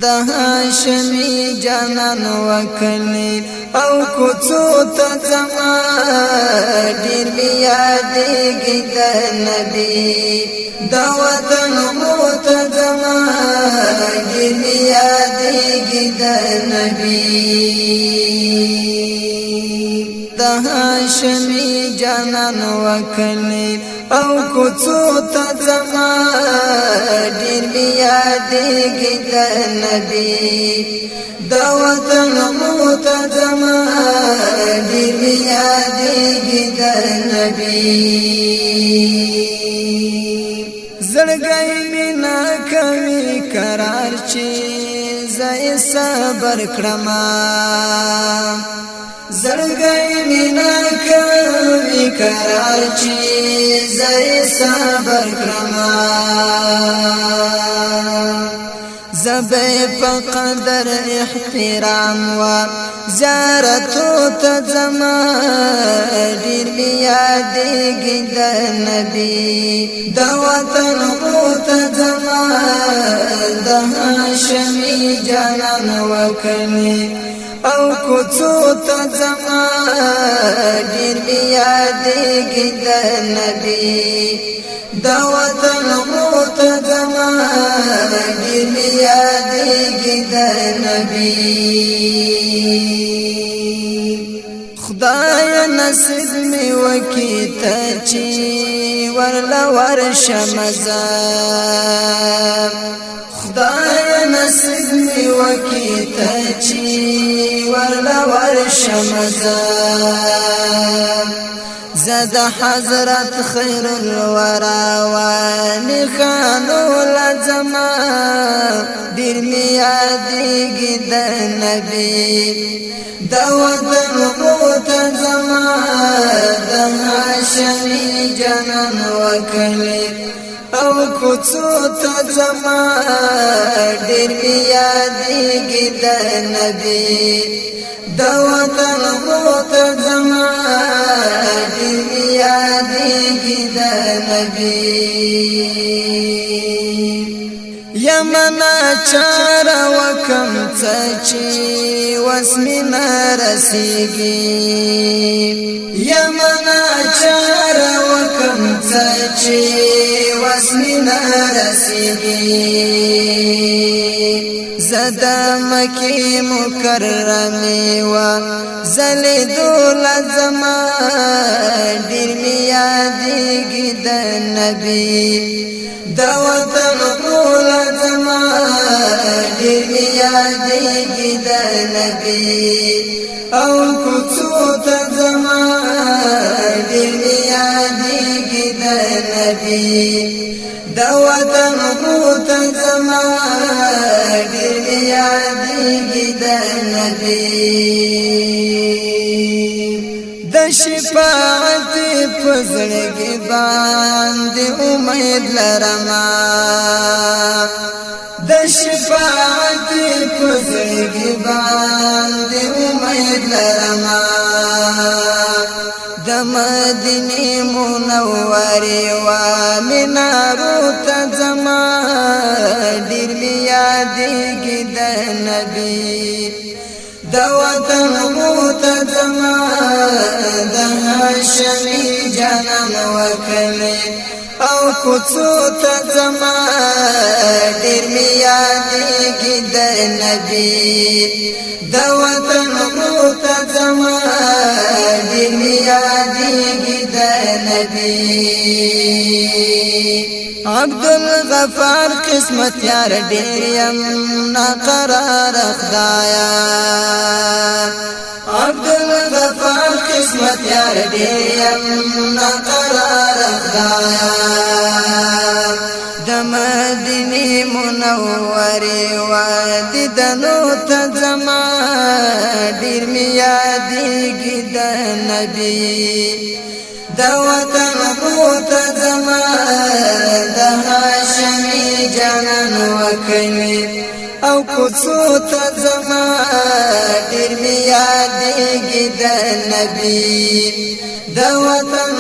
د هاشمي جانان وکلی او کوڅو ته زما ډېر مې یادېږي د نبي د وطن مو ته زما ډېر مې یادېږي د نبي د هاشمي جانان وکلی او کوڅو ته زما ډېر مې یادېږي د نبي د وطن مو ته زما ډېر مې یادېږي د نبي زړګی مې ناکوي قرار چې زه یې صبر کړمه زړګی مې ناکوي قرار چې زه یې صبر کړمه زبې په قدر احترام و زیارتو ته زما ډېر مې یادېږي د نبي د وطن مو ته زما د هاشمي جانان وکلی او کوڅو ته زما ډېر مې یادېږي د نبي د وطن مو ته زما ډېر مې یادېږي د نبي خدای نصیب مې وکړي ته چې ورله ورشم زه خدای نصیب مې وکړي ته چې ورله ورشم زه زد حضرت خیر الورا والی خانو لزما ډېر مې یادېږي د نبي د وطن مو ته زما د هاشمي جانان وکلی او کوڅو ته زما ډېر مې یادېږي د نبي د وطن مو ته زما ډېر مې یادېږي د نبي یمنا چار وکم څه چې وس مې نه رسېږي یمنا چار وکم څه چې وس مې نه رسېږي زدا مکی مکرمه و زلیدو لزما ډېر مې یادېږي د نبي د وطن مو لزما ډېر مې یادېږي د نبي او کوڅو ته زما ډېر مې یادېږي د نبي د وطن مو ته زما ډېر مې یادېږي د نبي د شفاعت په زړګي باندې امید لرمه د شفاعت په زړګي باندې امید لرمه د مدینې منورې و منارو ته زما ډېر مې یادېږي د نبي د وطن مو ته زما د هاشمي جانان وکلی او کوڅو ته زما ډېر مې یادېږي د نبي د وطن مو ته زما ډېر مې یادېږي د نبي عبدالغفار قسمت یار ډېر یم ناقرار خدایا عبدالغفار قسمت یار ډېر یم ناقرار خدایا د مدینې منورې وادیدنو ته زما ډېر مې یادېږي د نبي د وطن مو ته زما د هاشمي جانان وکلی او کوڅو ته زما ډېر مې یادېږي د نبي د وطن